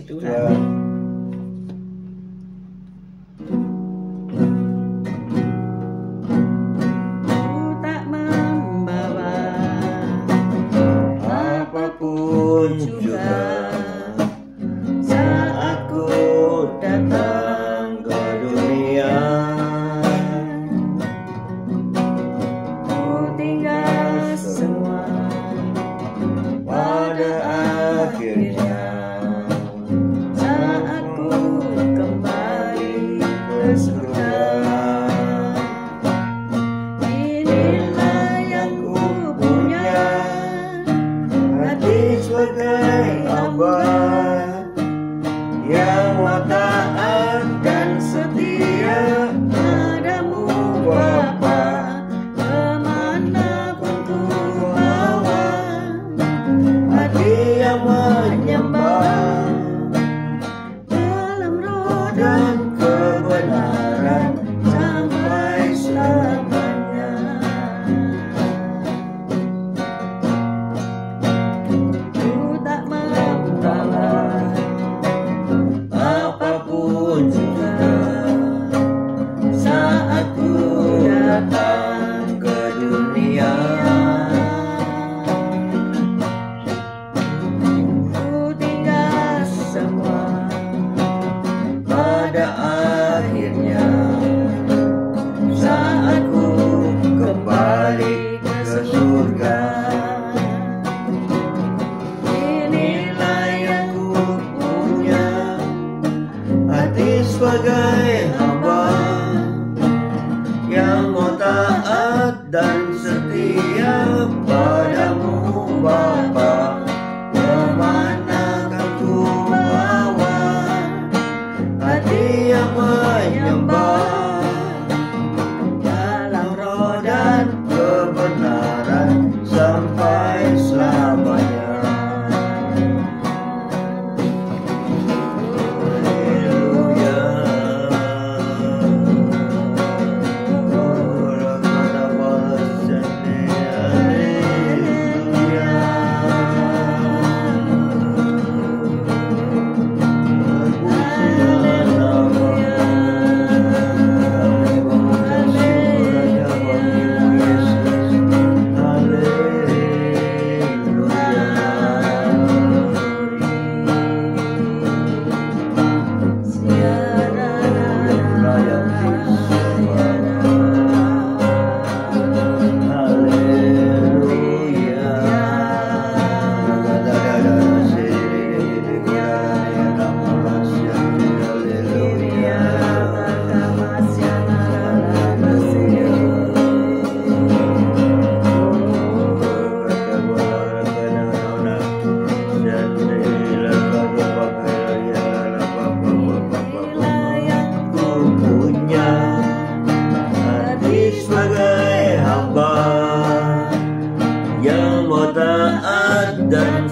Tuhan.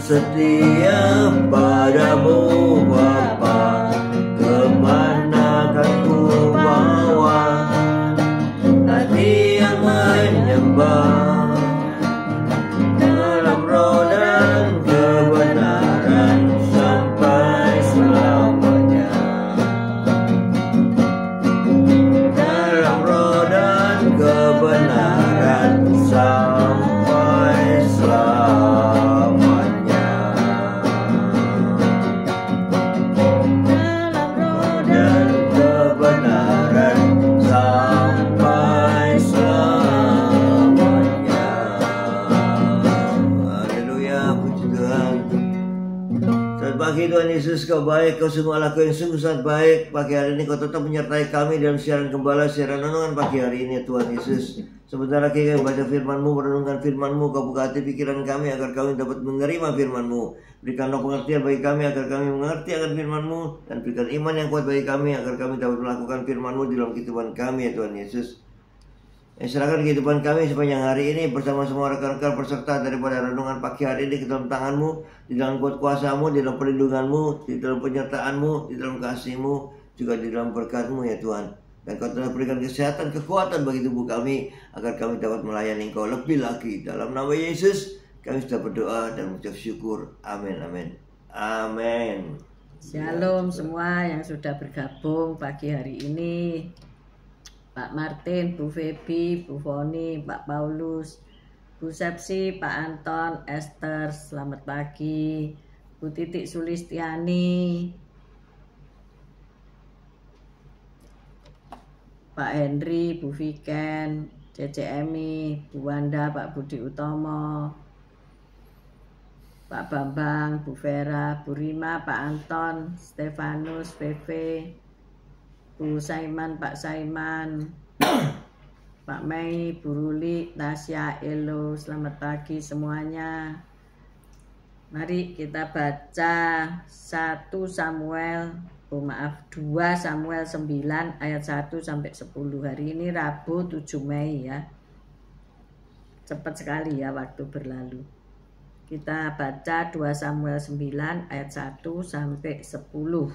Setia padamu Bapa, kemana kan ku bawa hati yang menyembah dalam roh dan kebenaran sampai selamanya. Dalam roh dan kebenaran sampai selamanya. Pagi Tuhan Yesus, Kau baik, Kau sungguh Allah, Kau yang sungguh sangat baik. Pagi hari ini Kau tetap menyertai kami dalam siaran gembala, siaran renungan pagi hari ini Tuhan Yesus. Sebentar lagi kami baca firman-Mu, merenungkan firman-Mu. Kau buka hati pikiran kami agar kami dapat menerima firman-Mu. Berikanlah pengertian bagi kami agar kami mengerti akan firman-Mu, dan berikan iman yang kuat bagi kami agar kami dapat melakukan firman-Mu di dalam kehidupan kami ya Tuhan Yesus. Serahkan kehidupan kami sepanjang hari ini bersama semua rekan-rekan peserta daripada renungan pagi hari ini ke dalam tangan-Mu, di dalam kuat kuasa-Mu, di dalam perlindungan-Mu, di dalam penyertaan-Mu, di dalam kasih-Mu, juga di dalam berkat-Mu ya Tuhan. Dan Kau telah berikan kesehatan, kekuatan bagi tubuh kami agar kami dapat melayani Engkau lebih lagi. Dalam nama Yesus kami sudah berdoa dan mengucap syukur. Amin, amin, amin. Shalom semua yang sudah bergabung pagi hari ini. Pak Martin, Bu Febi, Bu Foni, Pak Paulus, Bu Sepsi, Pak Anton, Esther, selamat pagi. Bu Titik Sulistiani, Pak Henry, Bu Viken, CCMI, Bu Wanda, Pak Budi Utomo, Pak Bambang, Bu Vera, Bu Rima, Pak Anton, Stefanus, Veve, Bu Saiman, Pak Saiman, Pak Mei, Bu Ruli, Tasya, Elo, selamat pagi semuanya. Mari kita baca 2 Samuel 9 ayat 1 sampai 10. Hari ini Rabu 7 Mei ya. Cepat sekali ya waktu berlalu. Kita baca 2 Samuel 9 ayat 1 sampai 10. 2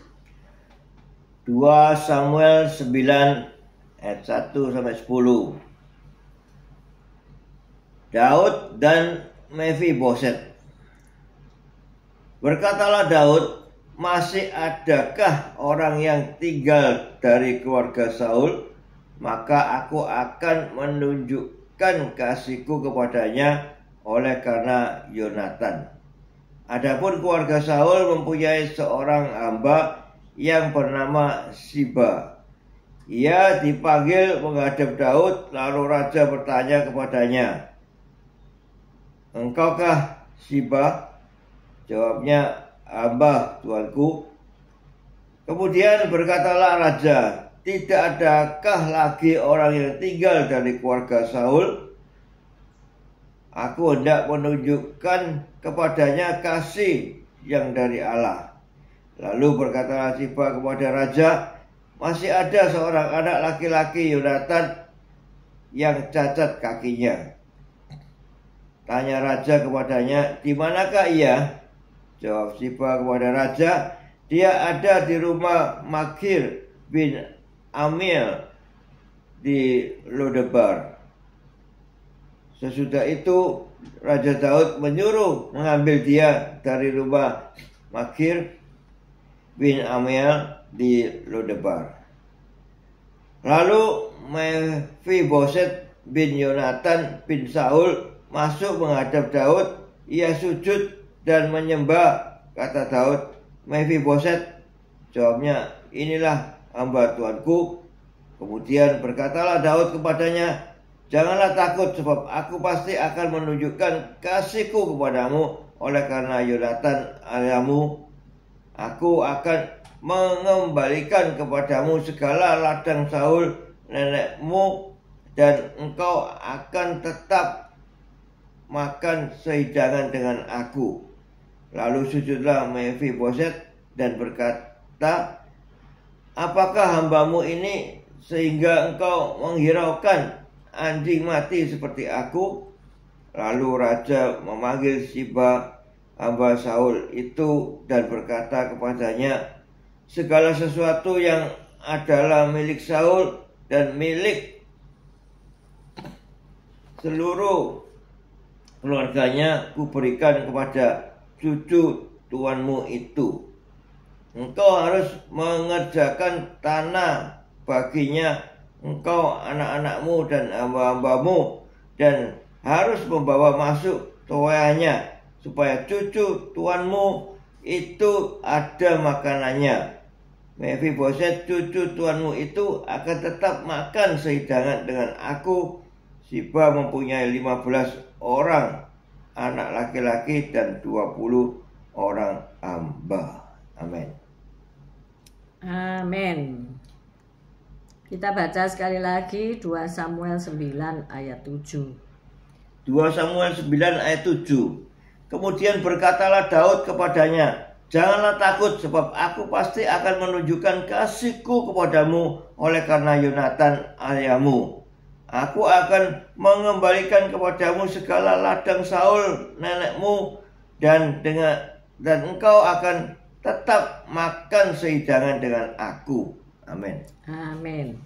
Samuel 9 ayat 1 sampai 10. Daud dan Mephiboset. Berkatalah Daud, masih adakah orang yang tinggal dari keluarga Saul? Maka aku akan menunjukkan kasihku kepadanya oleh karena Yonatan. Adapun keluarga Saul mempunyai seorang hamba yang bernama Siba. Ia dipanggil menghadap Daud, lalu raja bertanya kepadanya, "Engkaukah Siba?" Jawabnya, "Hamba tuanku." Kemudian berkatalah raja, "Tidak adakah lagi orang yang tinggal dari keluarga Saul? Aku hendak menunjukkan kepadanya kasih yang dari Allah." Lalu berkatalah Siba kepada raja, "Masih ada seorang anak laki-laki Yonatan yang cacat kakinya." Tanya raja kepadanya, "Di manakah ia?" Jawab Siba kepada raja, "Dia ada di rumah Makir bin Amiel di Lodebar." Sesudah itu Raja Daud menyuruh mengambil dia dari rumah Makir bin Amiel di Lodebar. Lalu Mephiboset bin Yonatan bin Saul masuk menghadap Daud. Ia sujud dan menyembah. Kata Daud, "Mephiboset." Jawabnya, "Inilah hamba tuanku." Kemudian berkatalah Daud kepadanya, "Janganlah takut, sebab aku pasti akan menunjukkan kasihku kepadamu oleh karena Yonatan ayahmu. Aku akan mengembalikan kepadamu segala ladang Saul nenekmu, dan engkau akan tetap makan sehidangan dengan aku." Lalu sujudlah Mephiboset dan berkata, "Apakah hambamu ini sehingga engkau menghiraukan anjing mati seperti aku?" Lalu raja memanggil Siba hamba Saul itu dan berkata kepadanya, "Segala sesuatu yang adalah milik Saul dan milik seluruh keluarganya kuberikan kepada cucu tuanmu itu. Engkau harus mengerjakan tanah baginya, engkau, anak-anakmu dan hamba-hambamu, dan harus membawa masuk tuainya, supaya cucu tuanmu itu ada makanannya. Mephiboset cucu tuanmu itu akan tetap makan sehidangan dengan aku." Siba mempunyai 15 orang anak laki-laki dan 20 orang hamba. Amin. Amin. Kita baca sekali lagi 2 Samuel 9 ayat 7. 2 Samuel 9 ayat 7. Kemudian berkatalah Daud kepadanya, "Janganlah takut, sebab aku pasti akan menunjukkan kasihku kepadamu oleh karena Yonatan ayahmu. Aku akan mengembalikan kepadamu segala ladang Saul nenekmu, dan engkau akan tetap makan sehidangan dengan aku." Amin. Amin.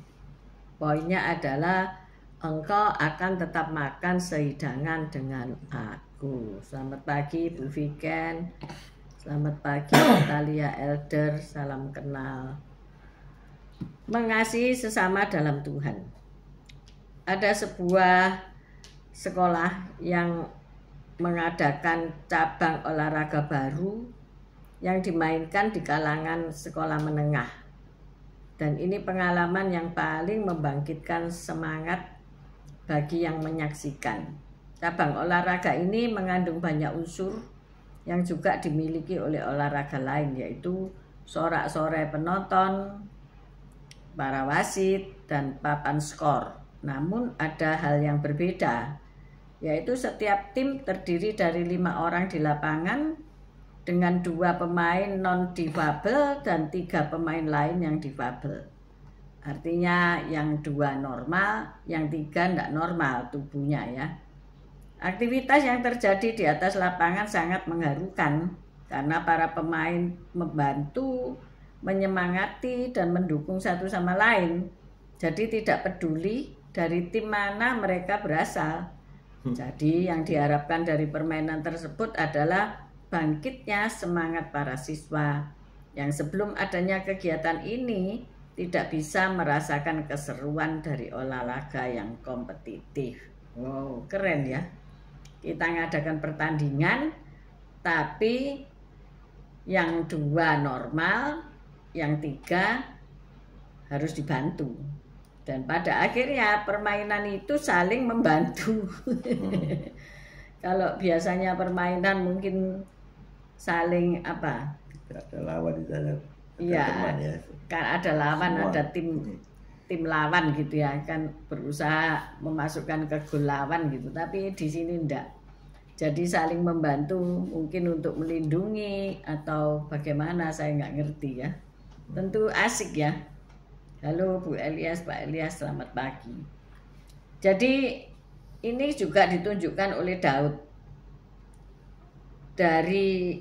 Poinnya adalah engkau akan tetap makan sehidangan dengan aku. Selamat pagi Bu Viken. Selamat pagi Natalia Elder, salam kenal. Mengasihi sesama dalam Tuhan. Ada sebuah sekolah yang mengadakan cabang olahraga baru yang dimainkan di kalangan sekolah menengah. Dan ini pengalaman yang paling membangkitkan semangat bagi yang menyaksikan. Cabang olahraga ini mengandung banyak unsur yang juga dimiliki oleh olahraga lain, yaitu sorak-sorai penonton, para wasit, dan papan skor. Namun ada hal yang berbeda, yaitu setiap tim terdiri dari 5 orang di lapangan dengan 2 pemain non-difabel dan 3 pemain lain yang difabel. Artinya yang 2 normal, yang 3 tidak normal tubuhnya ya. Aktivitas yang terjadi di atas lapangan sangat mengharukan karena para pemain membantu, menyemangati, dan mendukung satu sama lain. Jadi tidak peduli dari tim mana mereka berasal. Jadi yang diharapkan dari permainan tersebut adalah bangkitnya semangat para siswa yang sebelum adanya kegiatan ini tidak bisa merasakan keseruan dari olahraga yang kompetitif. Wow, keren ya. Kita ngadakan pertandingan, tapi yang 2 normal, yang 3 harus dibantu. Dan pada akhirnya permainan itu saling membantu. Kalau biasanya permainan mungkin saling apa? Ada lawan di dalam. Iya, kan ada lawan, semua. Ada tim lawan gitu ya, kan berusaha memasukkan ke gol lawan gitu. Tapi di sini enggak. Jadi saling membantu, mungkin untuk melindungi atau bagaimana, saya nggak ngerti ya. Tentu asik ya. Halo Bu Elias, Pak Elias, selamat pagi. Jadi ini juga ditunjukkan oleh Daud. Dari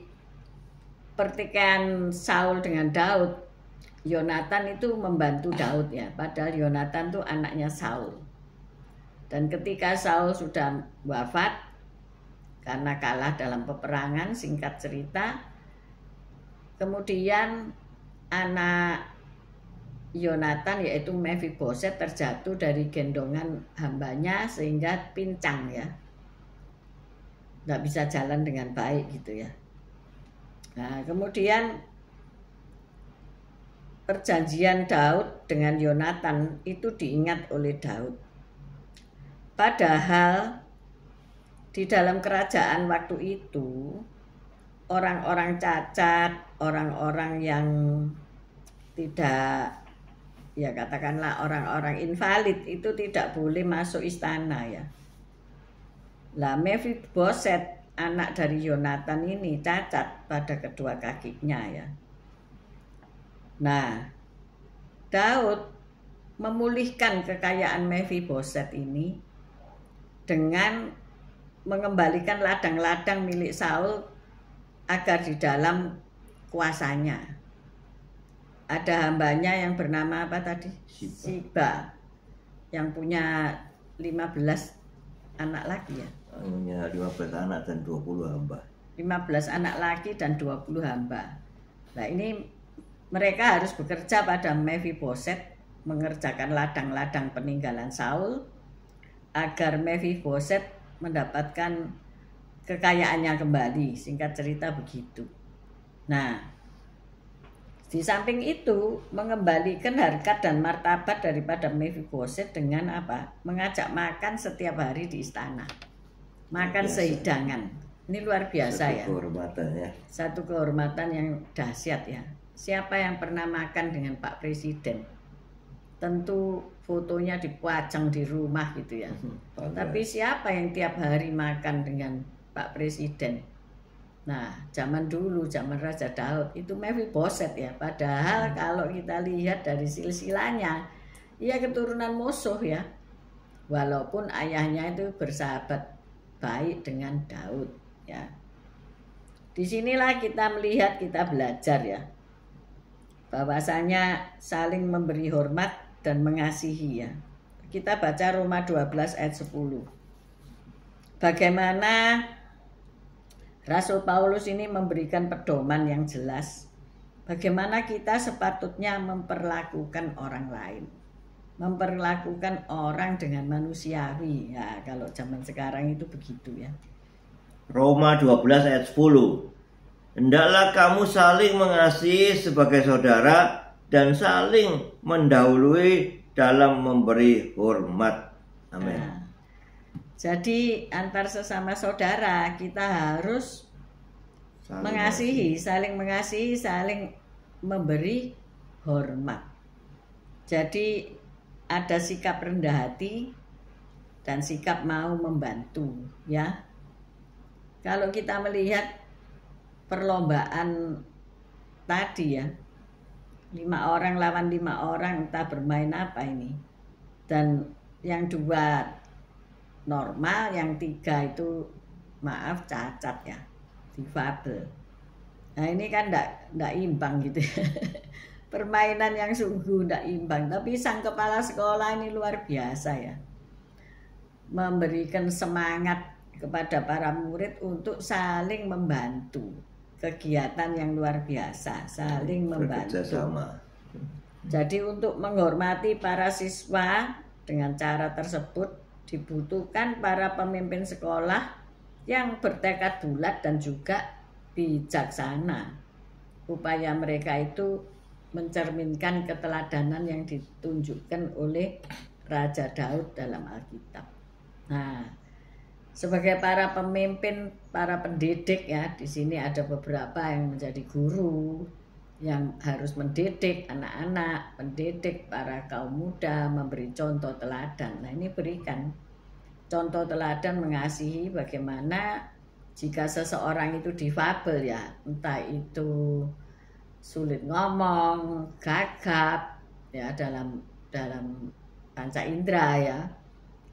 pertikaian Saul dengan Daud, Yonatan itu membantu Daud ya. Padahal Yonatan itu anaknya Saul. Dan ketika Saul sudah wafat karena kalah dalam peperangan, singkat cerita, kemudian anak Yonatan yaitu Mephiboset terjatuh dari gendongan hambanya sehingga pincang ya, nggak bisa jalan dengan baik gitu ya. Nah kemudian perjanjian Daud dengan Yonatan itu diingat oleh Daud. Padahal di dalam kerajaan waktu itu orang-orang cacat, orang-orang yang tidak, ya katakanlah orang-orang invalid itu tidak boleh masuk istana ya. Lah Mephiboset anak dari Yonatan ini cacat pada kedua kakinya ya. Nah, Daud memulihkan kekayaan Mephiboset ini dengan mengembalikan ladang-ladang milik Saul agar di dalam kuasanya. Ada hambanya yang bernama apa tadi? Siba, yang punya 15 anak laki ya. Punya 15 anak dan 20 hamba. 15 anak laki dan 20 hamba. Nah ini mereka harus bekerja pada Mephiboset, mengerjakan ladang-ladang peninggalan Saul agar Mephiboset mendapatkan kekayaannya kembali. Singkat cerita begitu. Nah, di samping itu mengembalikan harkat dan martabat daripada Mephiboset dengan apa? Mengajak makan setiap hari di istana. Makan sehidangan. Ini luar biasa ya. Satu kehormatan ya. Satu kehormatan yang dahsyat ya. Siapa yang pernah makan dengan Pak Presiden? Tentu fotonya dipajang di rumah gitu ya. Tapi siapa yang tiap hari makan dengan Pak Presiden? Nah, zaman dulu, zaman Raja Daud itu Mephiboset ya. Padahal kalau kita lihat dari silsilahnya, ia keturunan musuh ya. Walaupun ayahnya itu bersahabat baik dengan Daud ya. Disinilah kita melihat, kita belajar ya, bahwasanya saling memberi hormat dan mengasihi ya. Kita baca Roma 12 ayat 10. Bagaimana Rasul Paulus ini memberikan pedoman yang jelas bagaimana kita sepatutnya memperlakukan orang lain. Memperlakukan orang dengan manusiawi. Ya, kalau zaman sekarang itu begitu ya. Roma 12 ayat 10. Hendaklah kamu saling mengasihi sebagai saudara dan saling mendahului dalam memberi hormat. Amin. Nah, jadi antar sesama saudara kita harus mengasihi, saling mengasihi, saling memberi hormat. Jadi ada sikap rendah hati dan sikap mau membantu, ya. Kalau kita melihat perlombaan tadi ya, 5 orang lawan 5 orang, entah bermain apa ini, dan yang 2 normal, yang 3 itu maaf cacat ya, difabel. Nah ini kan enggak imbang gitu ya. Permainan yang sungguh enggak imbang. Tapi sang kepala sekolah ini luar biasa ya, memberikan semangat kepada para murid untuk saling membantu. Kegiatan yang luar biasa, saling membantu. Jadi untuk menghormati para siswa dengan cara tersebut dibutuhkan para pemimpin sekolah yang bertekad bulat dan juga bijaksana. Upaya mereka itu mencerminkan keteladanan yang ditunjukkan oleh Raja Daud dalam Alkitab. Nah, sebagai para pemimpin, para pendidik ya, di sini ada beberapa yang menjadi guru yang harus mendidik anak-anak, mendidik para kaum muda, memberi contoh teladan. Nah ini berikan contoh teladan mengasihi bagaimana jika seseorang itu difabel ya, entah itu sulit ngomong, gagap ya dalam panca indera ya,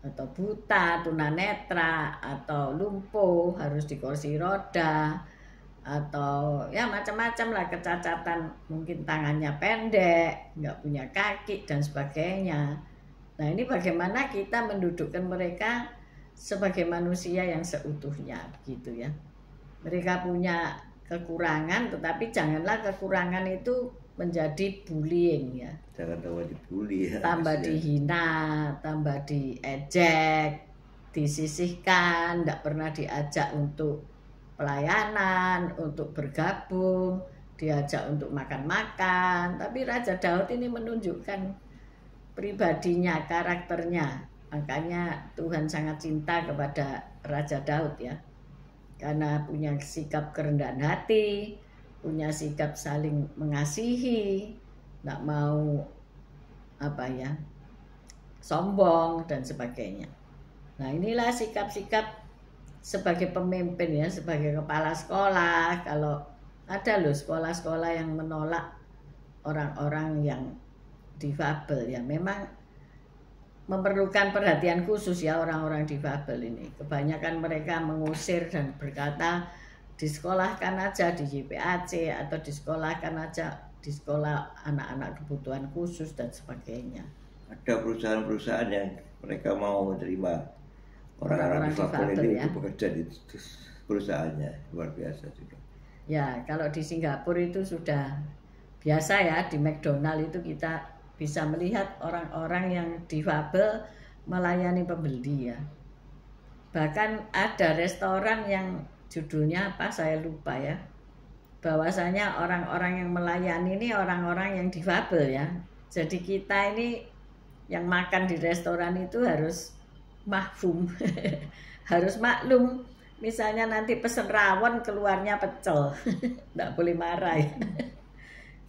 atau buta, tunanetra, atau lumpuh, harus di kursi roda, atau ya macam-macam lah kecacatan, mungkin tangannya pendek, nggak punya kaki dan sebagainya. Nah ini bagaimana kita mendudukkan mereka sebagai manusia yang seutuhnya gitu ya. Mereka punya kekurangan, tetapi janganlah kekurangan itu menjadi bullying ya. Jangan tambah dibully ya. Tambah dihina, tambah diejek, disisihkan, tidak pernah diajak untuk pelayanan, untuk bergabung, diajak untuk makan-makan. Tapi Raja Daud ini menunjukkan pribadinya, karakternya. Makanya Tuhan sangat cinta kepada Raja Daud ya. Karena punya sikap kerendahan hati, punya sikap saling mengasihi, tidak mau sombong dan sebagainya. Nah inilah sikap-sikap sebagai pemimpin ya, sebagai kepala sekolah. Kalau ada loh sekolah-sekolah yang menolak orang-orang yang difabel ya, memang memerlukan perhatian khusus ya orang-orang difabel ini. Kebanyakan mereka mengusir dan berkata disekolahkan aja di YPAC atau disekolahkan aja di sekolah anak-anak kebutuhan khusus dan sebagainya. Ada perusahaan-perusahaan yang mereka mau menerima orang-orang difabel ini untuk bekerja di perusahaannya, luar biasa juga. Ya, kalau di Singapura itu sudah biasa ya, di McDonald itu kita bisa melihat orang-orang yang difabel melayani pembeli ya. Bahkan ada restoran yang judulnya apa saya lupa ya, bahwasanya orang-orang yang melayani ini orang-orang yang difabel ya. Jadi kita ini yang makan di restoran itu harus mahfum, harus maklum. Misalnya nanti pesen rawon keluarnya pecel, tidak boleh marah ya.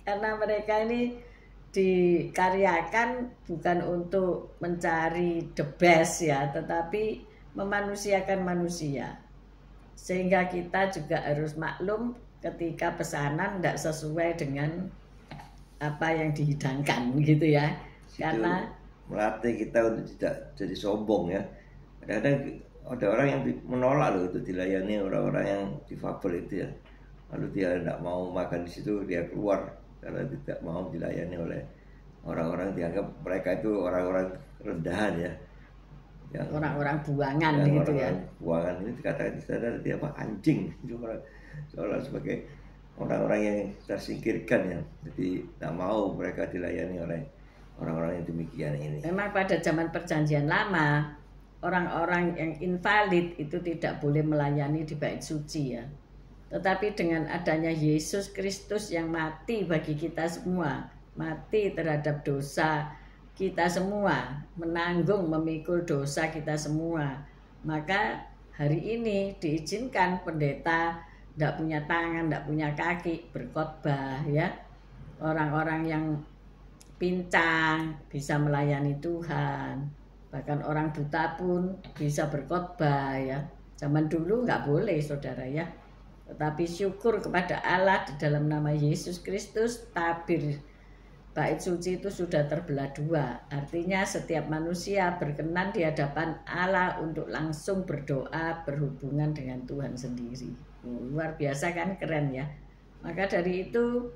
Karena mereka ini dikaryakan bukan untuk mencari the best ya, tetapi memanusiakan manusia. Sehingga kita juga harus maklum ketika pesanan tidak sesuai dengan apa yang dihidangkan gitu ya. Karena melatih kita untuk tidak jadi sombong ya. Kadang-kadang ada orang yang menolak loh itu dilayani orang-orang yang difabel itu ya. Lalu dia tidak mau makan di situ, dia keluar karena tidak mau dilayani oleh orang-orang, dianggap mereka itu orang-orang rendahan ya. yang orang-orang buangan gitu ya. Buangan ini dikatakan dia apa, anjing, seolah sebagai orang-orang yang tersingkirkan ya. Jadi tak mau mereka dilayani oleh orang-orang yang demikian ini. Memang pada zaman Perjanjian Lama orang-orang yang invalid itu tidak boleh melayani di bait suci ya. Tetapi dengan adanya Yesus Kristus yang mati bagi kita semua, mati terhadap dosa kita semua, menanggung memikul dosa kita semua, maka hari ini diizinkan pendeta tidak punya tangan, tidak punya kaki berkhotbah ya. Orang-orang yang pincang bisa melayani Tuhan, bahkan orang buta pun bisa berkhotbah ya. Zaman dulu nggak boleh saudara ya. Tetapi syukur kepada Allah di dalam nama Yesus Kristus, tabir bait suci itu sudah terbelah dua. Artinya setiap manusia berkenan di hadapan Allah untuk langsung berdoa, berhubungan dengan Tuhan sendiri. Luar biasa kan, keren ya. Maka dari itu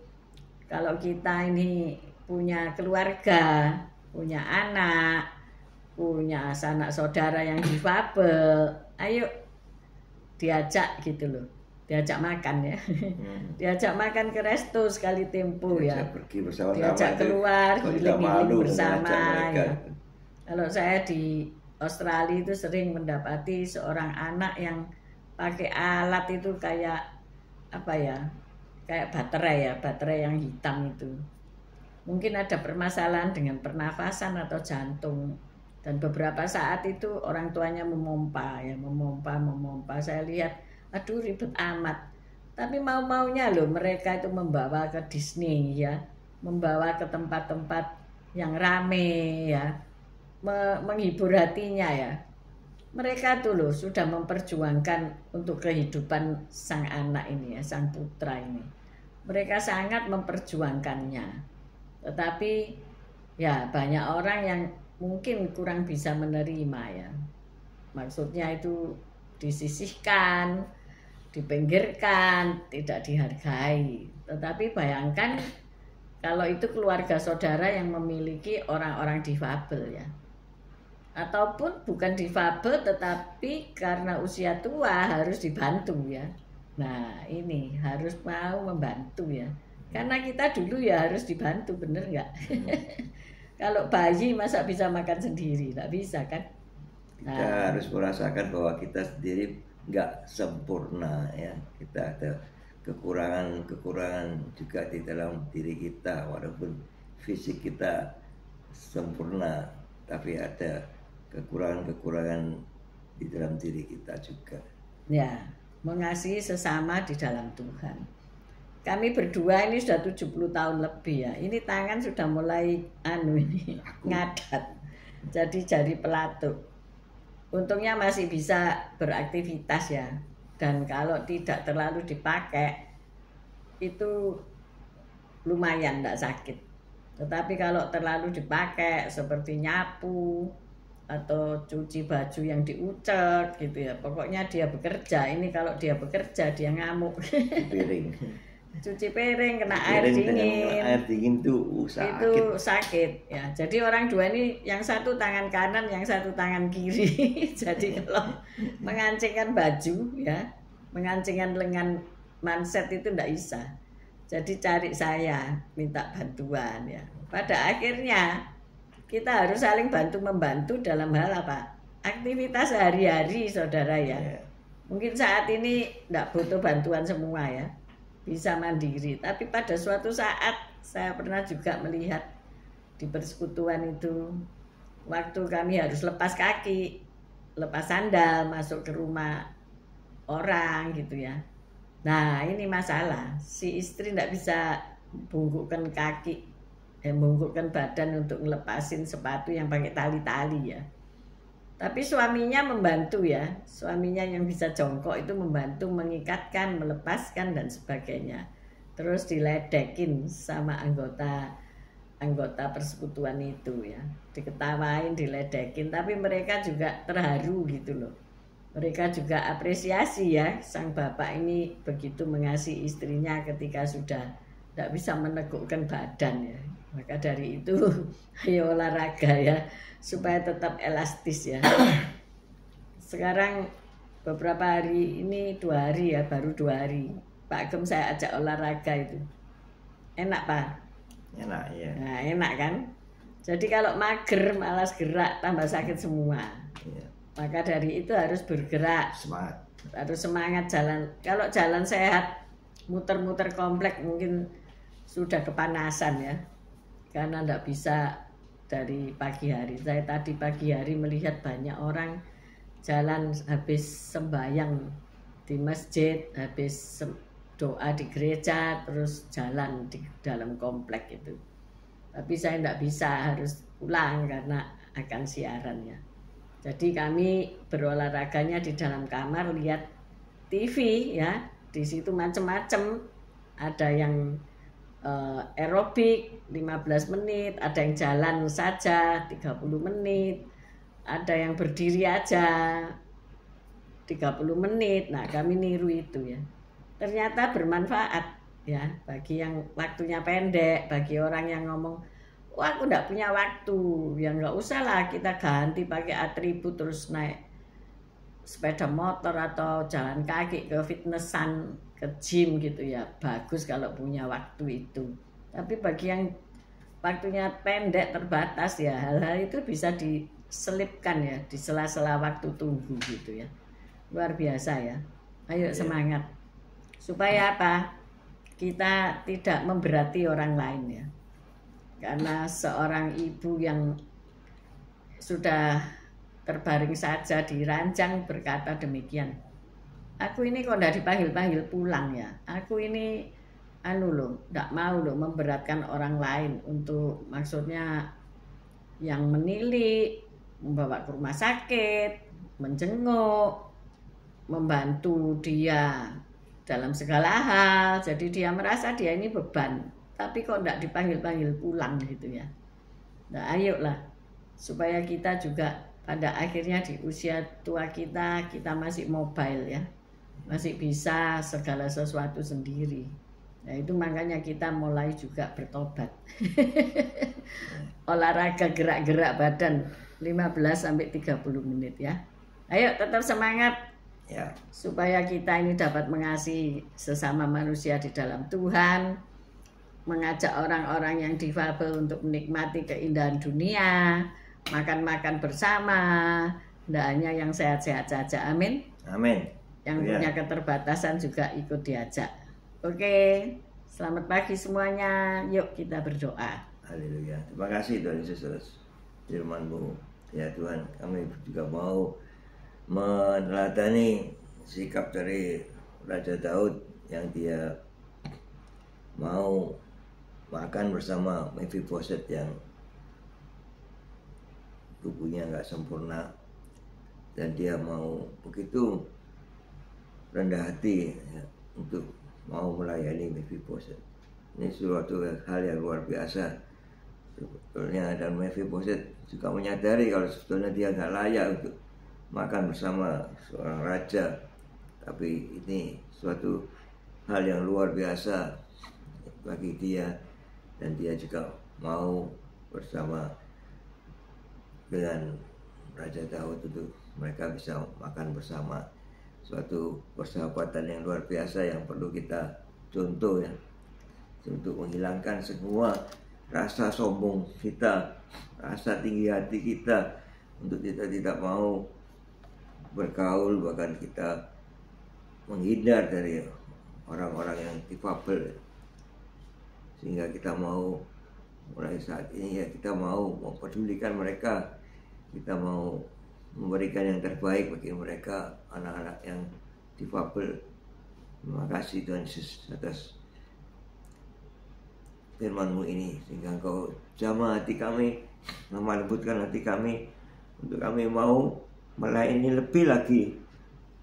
kalau kita ini punya keluarga, punya anak, punya sanak saudara yang difabel, ayo diajak gitu loh. Diajak makan ya, diajak makan ke resto sekali tempo ya, pergi bersama-sama, diajak keluar, giling-giling bersama ya. Kalau saya di Australia itu sering mendapati seorang anak yang pakai alat itu kayak apa ya, kayak baterai yang hitam itu. Mungkin ada permasalahan dengan pernafasan atau jantung, dan beberapa saat itu orang tuanya memompa. Saya lihat, aduh ribet amat. Tapi mau-maunya loh mereka itu membawa ke Disney ya, membawa ke tempat-tempat yang rame ya, menghibur hatinya ya. Mereka tuh loh sudah memperjuangkan untuk kehidupan sang anak ini ya, sang putra ini. Mereka sangat memperjuangkannya. Tetapi ya banyak orang yang mungkin kurang bisa menerima ya. Maksudnya itu disisihkan, dipinggirkan, tidak dihargai. Tetapi bayangkan kalau itu keluarga saudara yang memiliki orang-orang difabel ya. Ataupun bukan difabel tetapi karena usia tua harus dibantu ya. Nah ini harus mau membantu ya. Karena kita dulu ya harus dibantu, bener nggak? Kalau bayi masa bisa makan sendiri? Nggak bisa kan? Nah, kita harus merasakan bahwa kita sendiri nggak sempurna ya, kita ada kekurangan juga di dalam diri kita, walaupun fisik kita sempurna tapi ada kekurangan di dalam diri kita juga ya. Mengasihi sesama di dalam Tuhan. Kami berdua ini sudah 70 tahun lebih ya, ini tangan sudah mulai ngadat, jadi jari pelatuk. Untungnya masih bisa beraktivitas ya, dan kalau tidak terlalu dipakai itu lumayan tidak sakit. Tetapi kalau terlalu dipakai seperti nyapu atau cuci baju yang diucek gitu ya, pokoknya dia bekerja. Ini kalau dia bekerja dia ngamuk. piring Cuci piring kena air dingin tuh sakit. Itu sakit ya. Jadi orang dua ini yang satu tangan kanan, yang satu tangan kiri. Jadi kalau mengancingkan baju ya, mengancingkan lengan manset itu tidak bisa. Jadi cari saya, minta bantuan ya. Pada akhirnya kita harus saling bantu membantu dalam hal apa? Aktivitas sehari-hari saudara ya. Mungkin saat ini tidak butuh bantuan semua ya, bisa mandiri. Tapi pada suatu saat saya pernah juga melihat di persekutuan itu, waktu kami harus lepas kaki, lepas sandal masuk ke rumah orang gitu ya. Nah ini masalah, si istri tidak bisa bungkukkan kaki, bungkukkan badan untuk ngelepasin sepatu yang pakai tali-tali ya. Tapi suaminya membantu ya, suaminya yang bisa jongkok itu membantu mengikatkan, melepaskan dan sebagainya. Terus diledekin sama anggota persekutuan itu ya, diketawain, diledekin, tapi mereka juga terharu gitu loh. Mereka juga apresiasi ya, sang bapak ini begitu mengasihi istrinya ketika sudah tidak bisa menegukkan badan ya. Maka dari itu ayo olahraga ya, supaya tetap elastis ya. Sekarang beberapa hari ini 2 hari ya, baru 2 hari. Pak Gem saya ajak olahraga itu. Enak Pak? Enak ya. Nah enak kan? Jadi kalau mager malas gerak tambah sakit semua. Ya. Maka dari itu harus bergerak. Semangat. Harus semangat jalan. Kalau jalan sehat, muter-muter komplek mungkin sudah kepanasan ya. Karena tidak bisa dari pagi hari. Saya tadi pagi hari melihat banyak orang jalan habis sembahyang di masjid, habis doa di gereja, terus jalan di dalam komplek itu. Tapi saya tidak bisa, harus pulang karena akan siaran ya. Jadi kami berolahraganya di dalam kamar, lihat TV ya. Di situ macam-macam. Ada yang aerobik 15 menit, ada yang jalan saja 30 menit, ada yang berdiri aja 30 menit. Nah, kami niru itu ya. Ternyata bermanfaat ya bagi yang waktunya pendek, bagi orang yang ngomong, wah aku enggak punya waktu, ya enggak usah lah kita ganti pakai atribut terus naik sepeda motor atau jalan kaki ke fitnessan, ke gym gitu ya. Bagus kalau punya waktu itu. Tapi bagi yang waktunya pendek terbatas ya, hal-hal itu bisa diselipkan ya di sela-sela waktu tunggu gitu ya. Luar biasa ya. Ayo semangat. Supaya apa? Kita tidak memberati orang lain ya. Karena seorang ibu yang sudah terbaring saja di ranjang berkata demikian. Aku ini kok tidak dipanggil-panggil pulang ya. Aku ini tidak mau memberatkan orang lain untuk maksudnya yang menilik, membawa ke rumah sakit, menjenguk, membantu dia dalam segala hal. Jadi dia merasa dia ini beban, tapi kok tidak dipanggil-panggil pulang gitu ya. Nah ayolah, supaya kita juga pada akhirnya di usia tua kita masih mobile ya, masih bisa segala sesuatu sendiri. Nah itu makanya kita mulai juga bertobat. Olahraga gerak-gerak badan 15-30 menit ya. Ayo tetap semangat ya, supaya kita ini dapat mengasihi sesama manusia di dalam Tuhan, mengajak orang-orang yang difabel untuk menikmati keindahan dunia, makan-makan bersama, tidak hanya yang sehat-sehat saja, amin. Amin. Yang punya keterbatasan juga ikut diajak. Oke, selamat pagi semuanya. Yuk kita berdoa. Haleluya. Terima kasih Tuhan Yesus atas firman-Mu. Ya Tuhan, kami juga mau meneladani sikap dari Raja Daud yang dia mau makan bersama Mephiboset yang tubuhnya nggak sempurna, dan dia mau begitu rendah hati ya, untuk mau melayani Mephiboset. Ini suatu hal yang luar biasa sebetulnya, dan Mephiboset juga menyadari kalau sebetulnya dia nggak layak untuk makan bersama seorang raja. Tapi ini suatu hal yang luar biasa bagi dia, dan dia juga mau bersama dengan Raja Daud untuk mereka bisa makan bersama. Suatu persahabatan yang luar biasa yang perlu kita contoh ya, untuk menghilangkan semua rasa sombong kita, rasa tinggi hati kita, untuk kita tidak mau bergaul, bahkan kita menghindar dari orang-orang yang difabel. Sehingga kita mau mulai saat ini ya, kita mau mempedulikan mereka, kita mau memberikan yang terbaik bagi mereka, anak-anak yang difabel. Terima kasih Tuhan Yesus atas firman-Mu ini, sehingga Engkau jamah hati kami, melembutkan hati kami, untuk kami mau melayani lebih lagi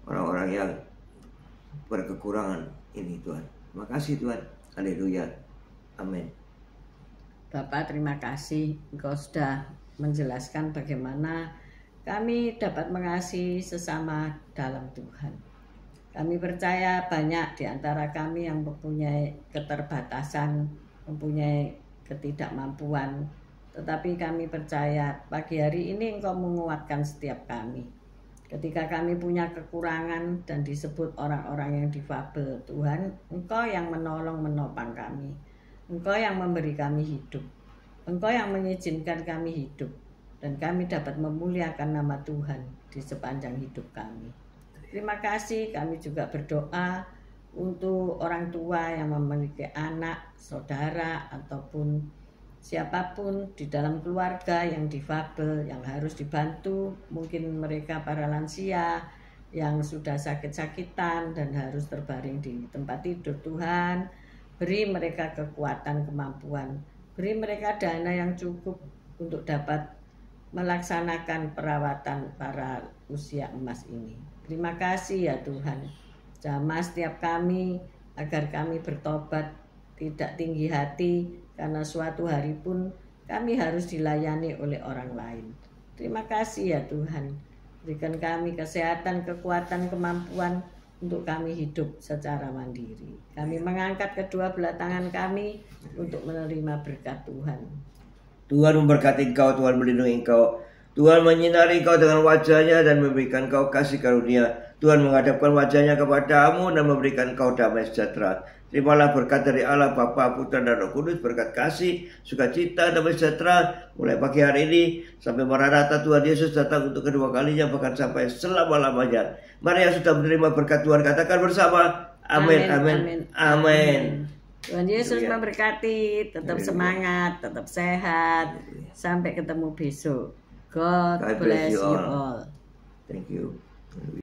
orang-orang yang berkekurangan ini Tuhan. Terima kasih Tuhan. Haleluya. Amin. Bapak terima kasih, Engkau sudah menjelaskan bagaimana kami dapat mengasihi sesama dalam Tuhan. Kami percaya banyak di antara kami yang mempunyai keterbatasan, mempunyai ketidakmampuan, Tetapi kami percaya pagi hari ini Engkau menguatkan setiap kami. Ketika kami punya kekurangan dan disebut orang-orang yang difabel, Tuhan, Engkau yang menolong menopang kami. Engkau yang memberi kami hidup. Engkau yang mengizinkan kami hidup. Dan kami dapat memuliakan nama Tuhan di sepanjang hidup kami. Terima kasih, kami juga berdoa untuk orang tua yang memiliki anak, saudara, ataupun siapapun di dalam keluarga yang difabel, yang harus dibantu, mungkin mereka para lansia yang sudah sakit-sakitan dan harus terbaring di tempat tidur. Tuhan, beri mereka kekuatan, kemampuan, beri mereka dana yang cukup untuk dapat melaksanakan perawatan para usia emas ini. Terima kasih ya Tuhan, jamah setiap kami agar kami bertobat, tidak tinggi hati, karena suatu hari pun kami harus dilayani oleh orang lain. Terima kasih ya Tuhan. Berikan kami kesehatan, kekuatan, kemampuan untuk kami hidup secara mandiri. Kami mengangkat kedua belah tangan kami untuk menerima berkat Tuhan. Tuhan memberkati engkau, Tuhan melindungi engkau. Tuhan menyinari engkau dengan wajahnya dan memberikan engkau kasih karunia. Tuhan menghadapkan wajahnya kepadamu dan memberikan engkau damai sejahtera. Terimalah berkat dari Allah Bapa, Putra dan Roh Kudus, berkat kasih, sukacita, damai sejahtera mulai pagi hari ini sampai Maranatha Tuhan Yesus datang untuk kedua kalinya, bahkan sampai selama-lamanya. Mari yang sudah menerima berkat Tuhan katakan bersama, amin, amin, amin. Tuhan Yesus memberkati, tetap semangat, tetap sehat. Sampai ketemu besok. God bless you all. Thank you.